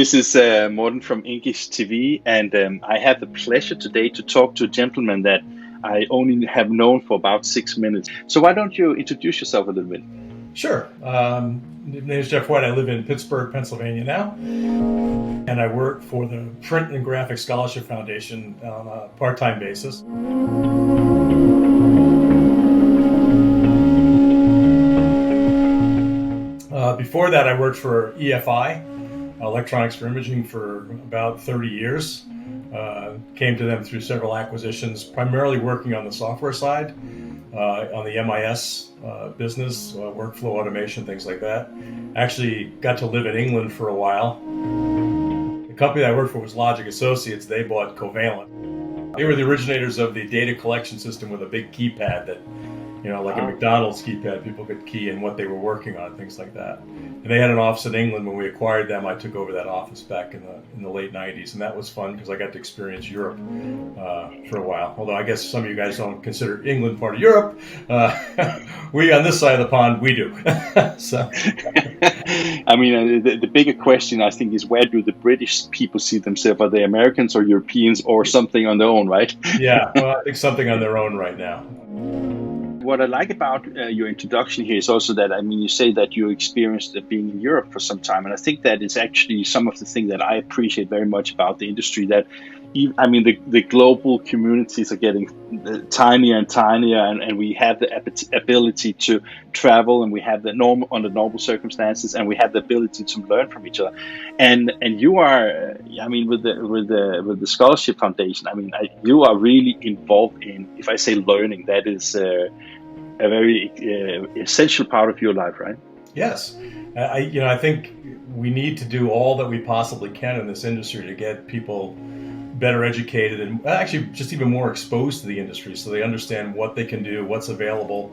This is Morten from INKISH TV, and I have the pleasure today to talk to a gentleman that I only have known for about 6 minutes. So why don't you introduce yourself a little bit? Sure. My name is Jeff White. I live in Pittsburgh, Pennsylvania now, and I work for the Print and Graphic Scholarship Foundation on a part-time basis. Before that, I worked for EFI, Electronics for Imaging, for about 30 years. Came to them through several acquisitions, primarily working on the software side, on the MIS business, workflow automation, things like that. Actually got to live in England for a while. The company that I worked for was Logic Associates. They bought Covalent. They were the originators of the data collection system with a big keypad that, like a McDonald's keypad, people could key in what they were working on, things like that. And they had an office in England. When we acquired them, I took over that office back in the late 90s, and that was fun because I got to experience Europe for a while. Although I guess some of you guys don't consider England part of Europe. We on this side of the pond, we do. So, I mean, the bigger question, I think, is where do the British people see themselves? Are they Americans or Europeans or something on their own, right? Yeah, well, I think something on their own right now. What I like about your introduction here is also that, you say that you experienced being in Europe for some time. And I think that is actually some of the things that I appreciate very much about the industry, that, the global communities are getting tinier and tinier, and we have the ability to travel, and we have the under normal circumstances, and we have the ability to learn from each other. And you are, with the Scholarship Foundation, you are really involved in, if I say learning, that is a very essential part of your life, right? Yes. I think we need to do all that we possibly can in this industry to get people better educated and actually just even more exposed to the industry so they understand what they can do, what's available.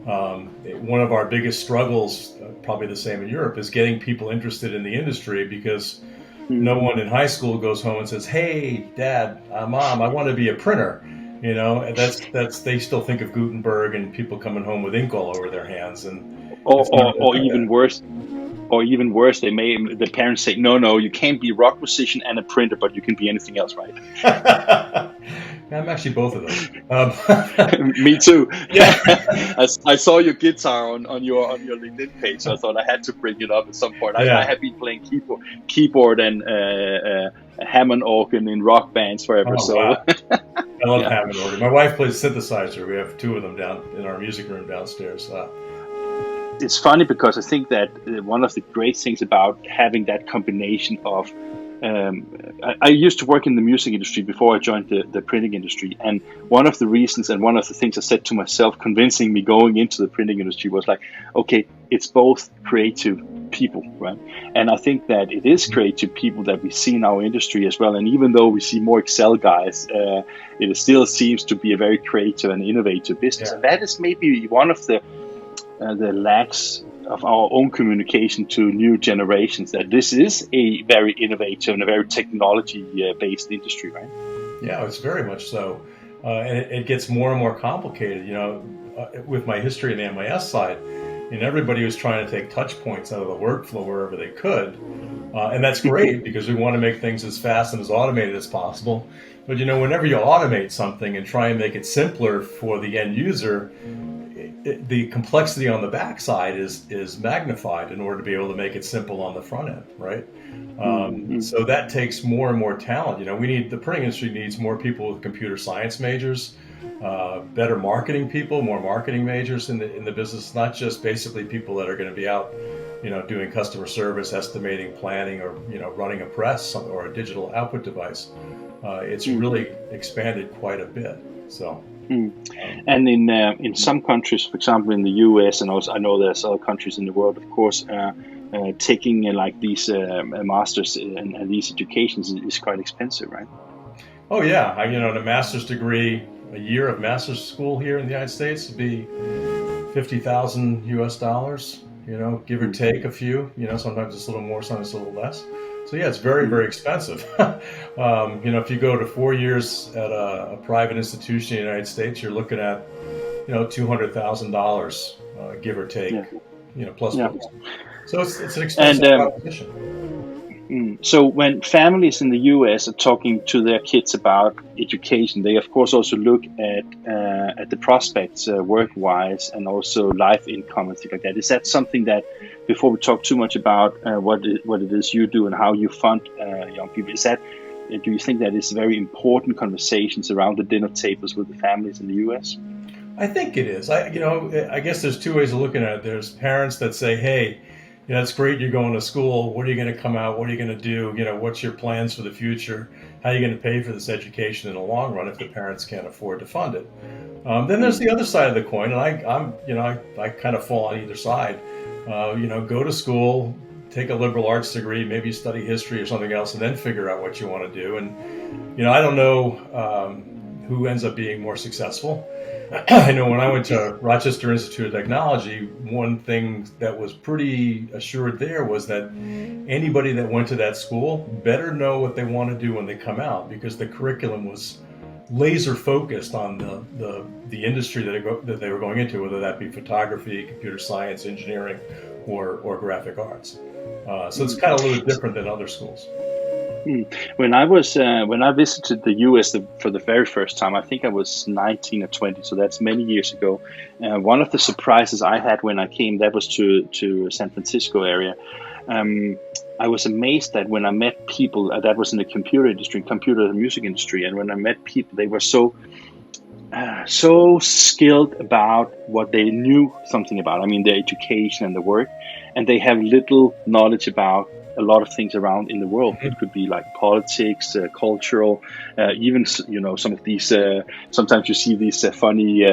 One of our biggest struggles, probably the same in Europe, is getting people interested in the industry, because no one in high school goes home and says, "Hey, Dad, Mom, I want to be a printer." That's they still think of Gutenberg and people coming home with ink all over their hands, or even worse. Or even worse, the parents say, no, you can't be a rock musician and a printer, but you can be anything else, right? I'm actually both of those. Me too. Yeah. I saw your guitar on your LinkedIn page, so I thought I had to bring it up at some point. I have been playing keyboard and Hammond organ in rock bands forever. Wow. I love Hammond organ. My wife plays synthesizer. We have two of them down in our music room downstairs. It's funny because I think that one of the great things about having that combination of I used to work in the music industry before I joined the printing industry, and one of the reasons and one of the things I said to myself, convincing me going into the printing industry, was like, okay, it's both creative people, right? And I think that it is creative people that we see in our industry as well. And even though we see more Excel guys, it still seems to be a very creative and innovative business. And that is maybe one of the lacks of our own communication to new generations, that this is a very innovative and a very technology-based industry, right? Yeah, it's very much so. And it gets more and more complicated. With my history in the MIS side, everybody was trying to take touch points out of the workflow wherever they could. And that's great because we want to make things as fast and as automated as possible. But, whenever you automate something and try and make it simpler for the end user, the complexity on the backside is magnified in order to be able to make it simple on the front end, right? So that takes more and more talent. The printing industry needs more people with computer science majors, better marketing people, more marketing majors in the business, not just basically people that are going to be out, doing customer service, estimating, planning, or running a press or a digital output device. It's really expanded quite a bit. So. And in some countries, for example, in the US, and also I know there's other countries in the world, of course, taking like these masters and these educations is quite expensive, right? Oh yeah, the master's degree, a year of master's school here in the United States would be $50,000 US. Give or take a few. Sometimes it's a little more, sometimes it's a little less. So yeah, it's very, very expensive. If you go to 4 years at a private institution in the United States, you're looking at, $200,000, give or take, plus. Yeah. So it's an expensive proposition. So when families in the US are talking to their kids about education, they of course also look at the prospects work-wise and also life income and things like that. Is that something that, before we talk too much about what it is you do and how you fund young people, is that, do you think that is very important conversations around the dinner tables with the families in the US? I think it is. I guess there's two ways of looking at it. There's parents that say, "Hey, it's great you're going to school. What are you going to come out? What are you going to do? What's your plans for the future? How are you going to pay for this education in the long run if the parents can't afford to fund it?" Then there's the other side of the coin, and I kind of fall on either side. Go to school, take a liberal arts degree, maybe study history or something else, and then figure out what you want to do. And I don't know who ends up being more successful. I know when I went to Rochester Institute of Technology, one thing that was pretty assured there was that anybody that went to that school better know what they want to do when they come out, because the curriculum was laser focused on the industry that they were going into, whether that be photography, computer science, engineering, or graphic arts. So it's kind of a little bit different than other schools. When I visited the US for the very first time, I think I was 19 or 20, so that's many years ago. One of the surprises I had when I came, that was to San Francisco area. I was amazed that when I met people that was in the computer and music industry, and when I met people, they were so skilled about what they knew something about. I mean, their education and the work, and they have little knowledge about a lot of things around in the world. It could be like politics, cultural, even some of these. Sometimes you see these funny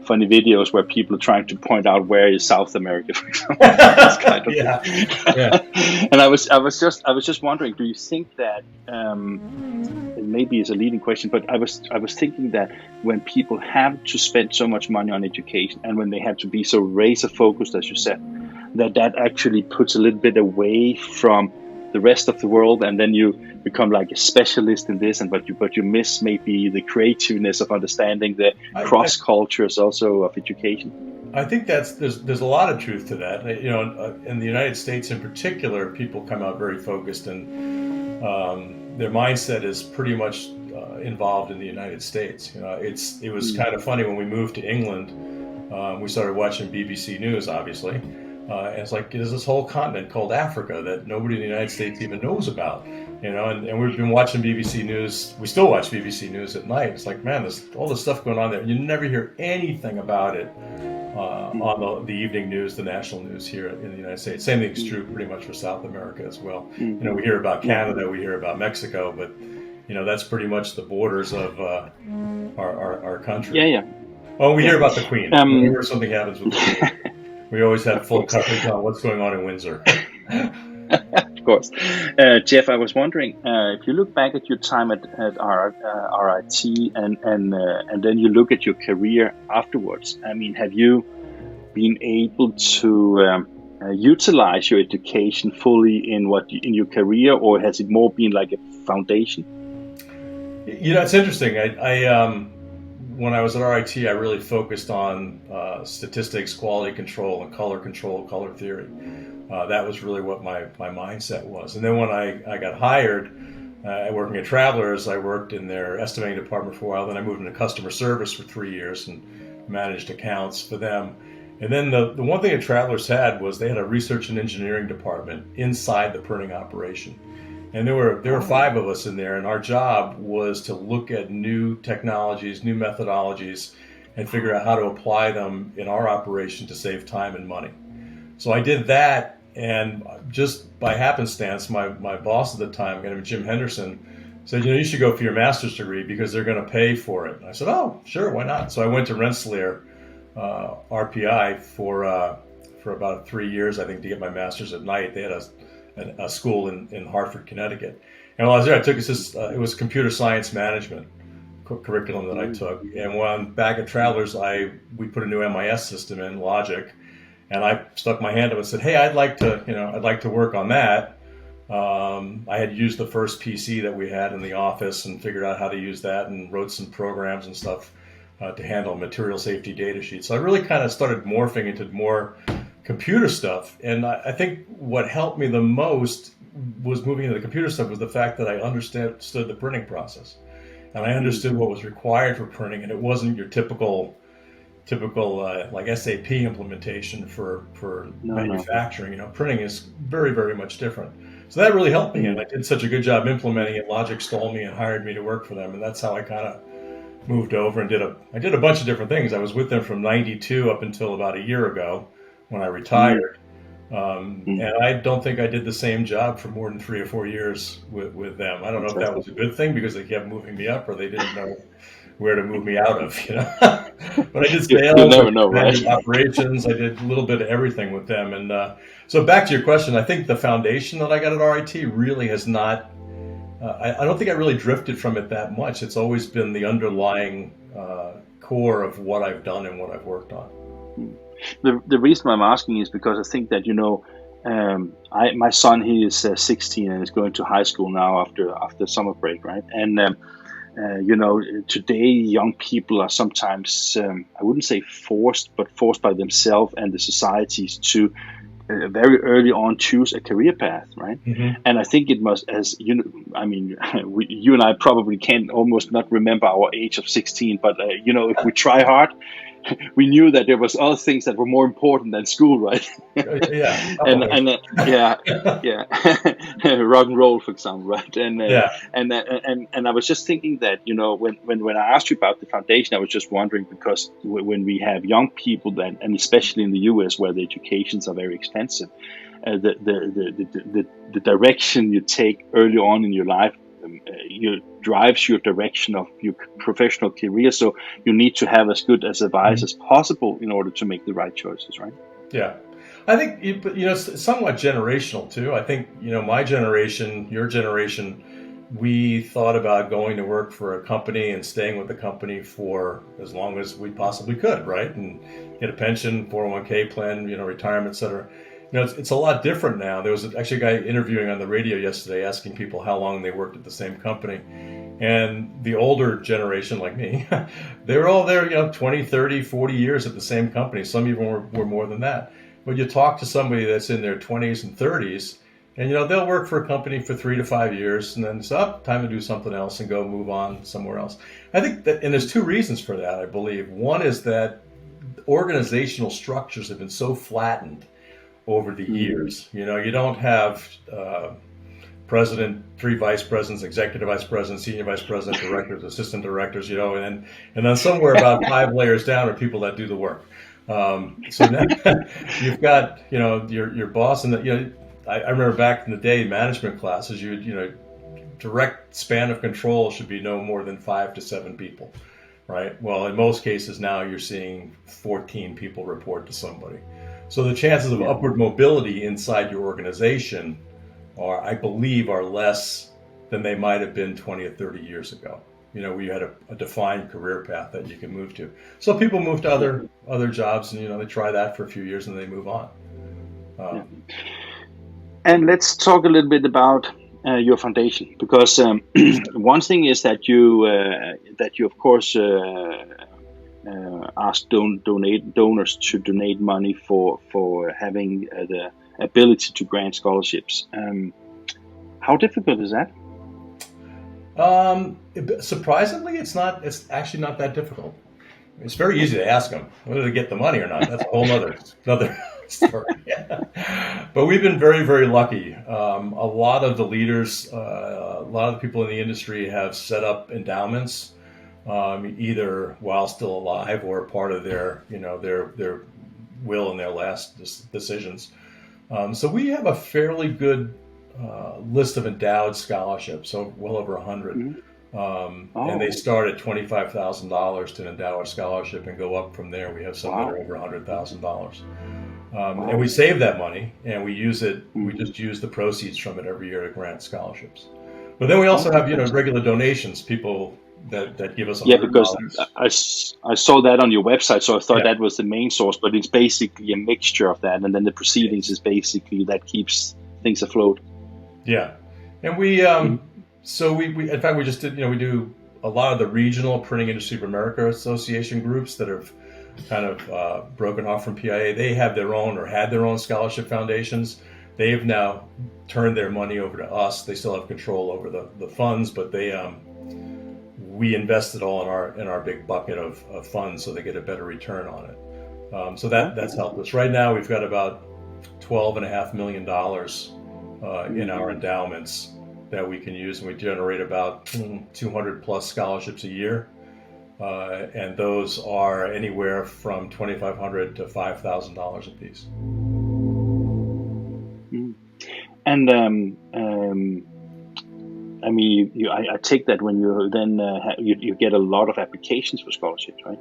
videos where people are trying to point out where is South America, for example. This kind of thing. And I was just wondering, do you think that maybe it's a leading question, but I was thinking that when people have to spend so much money on education, and when they have to be so razor focused, as you said, that actually puts a little bit away from the rest of the world, and then you become like a specialist in this, but you miss maybe the creativeness of understanding the cross cultures also of education. I think there's a lot of truth to that. In the United States in particular, people come out very focused, and their mindset is pretty much involved in the United States. It was kind of funny when we moved to England. We started watching BBC News, obviously. And it's like, there's this whole continent called Africa that nobody in the United States even knows about, and we've been watching BBC News. We still watch BBC News at night. It's like, man, there's all this stuff going on there. You never hear anything about it on the evening news, the national news here in the United States. Same thing's true pretty much for South America as well. We hear about Canada, we hear about Mexico, but that's pretty much the borders of our country. Yeah. Oh, we hear about the Queen. Whenever something happens with the Queen. We always have full coverage on what's going on in Windsor. Of course. Jeff, I was wondering, if you look back at your time at RIT and then you look at your career afterwards, I mean, have you been able to utilize your education fully in your career, or has it more been like a foundation? It's interesting. I when I was at RIT, I really focused on statistics, quality control, and color control, color theory. That was really what my mindset was. And then when I got hired, working at Travelers, I worked in their estimating department for a while. Then I moved into customer service for 3 years and managed accounts for them. And then the one thing that Travelers had was they had a research and engineering department inside the printing operation. And there were 5 of us in there, and our job was to look at new technologies, new methodologies, and figure out how to apply them in our operation to save time and money. So I did that, and just by happenstance, my boss at the time, a guy named Jim Henderson, said, you should go for your master's degree because they're going to pay for it. And I said, oh, sure, why not? So I went to Rensselaer RPI for about 3 years, I think, to get my master's at night. They had a school in Hartford, Connecticut. And while I was there, I took it was computer science management curriculum that I took. And when I'm back at Travelers, we put a new MIS system in, Logic, and I stuck my hand up and said, hey, I'd like to work on that. I had used the first PC that we had in the office and figured out how to use that and wrote some programs and stuff to handle material safety data sheets. So I really kind of started morphing into more computer stuff. And I think what helped me the most was moving into the computer stuff was the fact that I understood the printing process, and I understood what was required for printing, and it wasn't your typical like SAP implementation for manufacturing. You know, printing is very, very much different. So that really helped me, and I did such a good job implementing it. Logic stole me and hired me to work for them, and that's how I kind of moved over and I did a bunch of different things. I was with them from '92 up until about a year ago when I retired. And I don't think I did the same job for more than 3 or 4 years with them. I don't know if that was a good thing because they kept moving me up or they didn't know where to move me out of, you know. But I did sales, you never know, I right? did operations, I did a little bit of everything with them. And so back to your question, I think the foundation that I got at RIT really has not, I don't think I really drifted from it that much. It's always been the underlying core of what I've done and what I've worked on. The reason I'm asking is because I think that, you know, my son, he is 16 and is going to high school now after summer break, right? And you know, today young people are sometimes, I wouldn't say forced, but forced by themselves and the societies to very early on choose a career path, right? And I think it must, as you know, I mean, you and I probably can almost not remember our age of 16, but you know, if we try hard, we knew that there was other things that were more important than school, right? Yeah. Rock and roll, for example, right? And Yeah. and I was just thinking that, you know, when I asked you about the foundation, I was just wondering because when we have young people that, and especially in the US where the educations are very expensive, the direction you take early on in your life drives your direction of your professional career. So you need to have as good as advice as possible in order to make the right choices, right? Yeah. I think, you know, it's somewhat generational too. I think, you know, my generation, your generation, we thought about going to work for a company and staying with the company for as long as we possibly could, right? And get a pension, 401k plan, you know, retirement, et cetera. You know, it's a lot different now. There was actually a guy interviewing on the radio yesterday asking people how long they worked at the same company. And the older generation, like me, they were all there, you know, 20, 30, 40 years at the same company. Some even were more than that. But you talk to somebody that's in their 20s and 30s, and, you know, they'll work for a company for 3 to 5 years, and then it's time to do something else and go move on somewhere else. I think that, and there's 2 reasons for that, I believe. One is that organizational structures have been so flattened over the years. You know, you don't have president, 3 vice presidents, executive vice president, senior vice president, directors, assistant directors, you know, and then somewhere about 5 layers down are people that do the work. So now you've got, you know, your boss, and you know, I remember back in the day, management classes, you know, direct span of control should be no more than 5 to 7 people, right? Well, in most cases now you're seeing 14 people report to somebody. So the chances of upward mobility inside your organization I believe, are less than they might have been 20 or 30 years ago. You know, where you had a defined career path that you can move to. So people move to other jobs, and, you know, they try that for a few years and they move on. And let's talk a little bit about your foundation, because one thing is that you of course ask donors to donate money for having the ability to grant scholarships. How difficult is that? Surprisingly, it's actually not that difficult. It's very easy to ask them whether they get the money or not. That's a whole other story. But we've been very, very lucky. A lot of the leaders, a lot of the people in the industry have set up endowments, either while still alive or part of their will and their last decisions. So we have a fairly good list of endowed scholarships, so well over 100. And they start at $25,000 to endow a scholarship and go up from there. We have some that are over $100,000. And we save that money and we use it. We just use the proceeds from it every year to grant scholarships. But then we also have, regular donations, people that give us $100. Yeah, because I saw that on your website, so I thought that was the main source, but it's basically a mixture of that, and then the proceedings is basically that keeps things afloat. Yeah, and we so we in fact we just did, we do a lot of the regional Printing Industry of America Association groups that have kind of broken off from PIA. They have their own or had their own scholarship foundations. they've now turned their money over to us. They still have control over the funds, but we invest it all in our big bucket of funds, so they get a better return on it. So that's helped us. Right now, we've got about $12.5 million in our endowments that we can use, and we generate about 200 plus scholarships a year. And those are anywhere from $2,500 to $5,000 a piece. And I mean, I take that when you then you get a lot of applications for scholarships, right?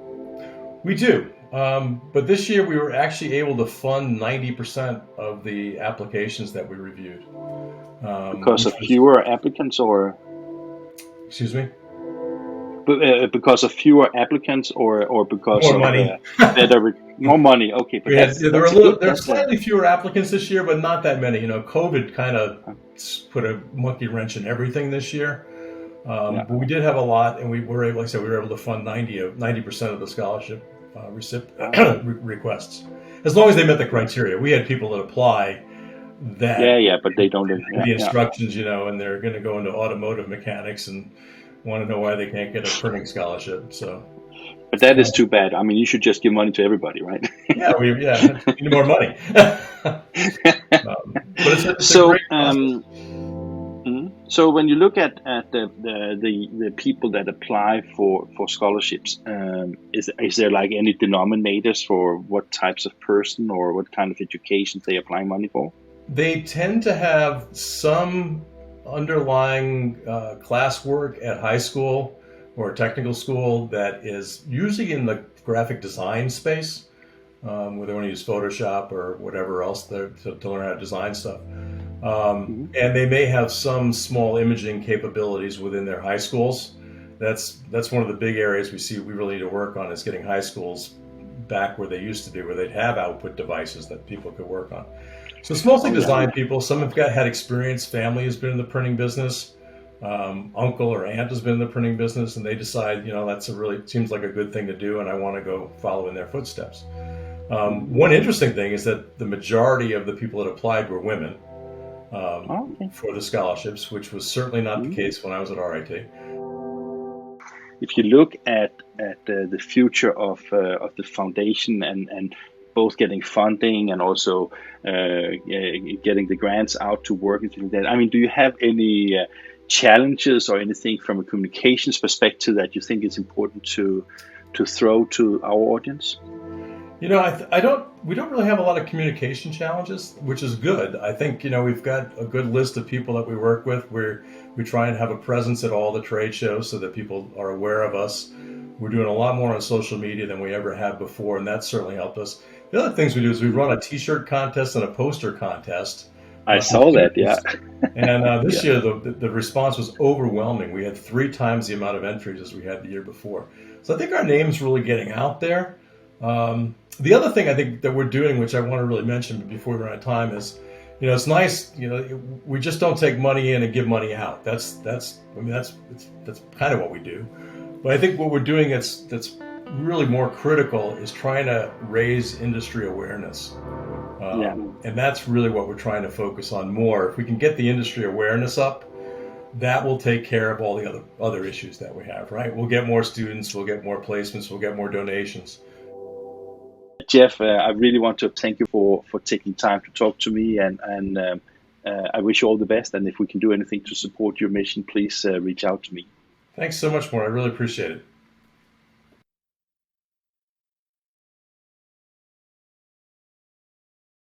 We do, but this year we were actually able to fund 90% of the applications that we reviewed. Because of fewer applicants, or? Excuse me? Because of fewer applicants, or because more of money? More money. Okay, but there are slightly fewer applicants this year, but not that many. COVID kind of put a monkey wrench in everything this year. But we did have a lot, and we were able, like I said, we were able to fund 90% of the scholarship requests, as long as they met the criteria. We had people that apply that but they don't the instructions, and they're going to go into automotive mechanics and want to know why they can't get a printing scholarship. So, but that is too bad. I mean, you should just give money to everybody, right? we need more money. But it's a great process. So when you look at the people that apply for scholarships, is there like any denominators for what types of person or what kind of education they apply money for? They tend to have some underlying classwork at high school or technical school that is usually in the graphic design space, where they want to use Photoshop or whatever else to learn how to design stuff. And they may have some small imaging capabilities within their high schools. That's one of the big areas we really need to work on, is getting high schools back where they used to be, where they'd have output devices that people could work on. So it's mostly design people. Some have had experience. Family has been in the printing business. Uncle or aunt has been in the printing business, and they decide, seems like a good thing to do, and I want to go follow in their footsteps. One interesting thing is that the majority of the people that applied were women. For the scholarships, which was certainly not the case when I was at RIT. If you look at the future of the foundation and both getting funding and also getting the grants out to work and things like that, I mean, do you have any challenges or anything from a communications perspective that you think is important to throw to our audience? We don't really have a lot of communication challenges, which is good. I think, we've got a good list of people that we work with. We try and have a presence at all the trade shows so that people are aware of us. We're doing a lot more on social media than we ever have before, and that's certainly helped us. The other things we do is we run a t-shirt contest and a poster contest. I saw that, yeah. And this year, the response was overwhelming. We had 3 times the amount of entries as we had the year before. So I think our name's really getting out there. The other thing I think that we're doing, which I want to really mention before we run out of time, is, it's nice, we just don't take money in and give money out. That's kind of what we do. But I think what we're doing that's really more critical is trying to raise industry awareness. And that's really what we're trying to focus on more. If we can get the industry awareness up, that will take care of all the other issues that we have, right? We'll get more students, we'll get more placements, we'll get more donations. Jeff, I really want to thank you for taking time to talk to me, and I wish you all the best. And if we can do anything to support your mission, please reach out to me. Thanks so much, Mort. I really appreciate it.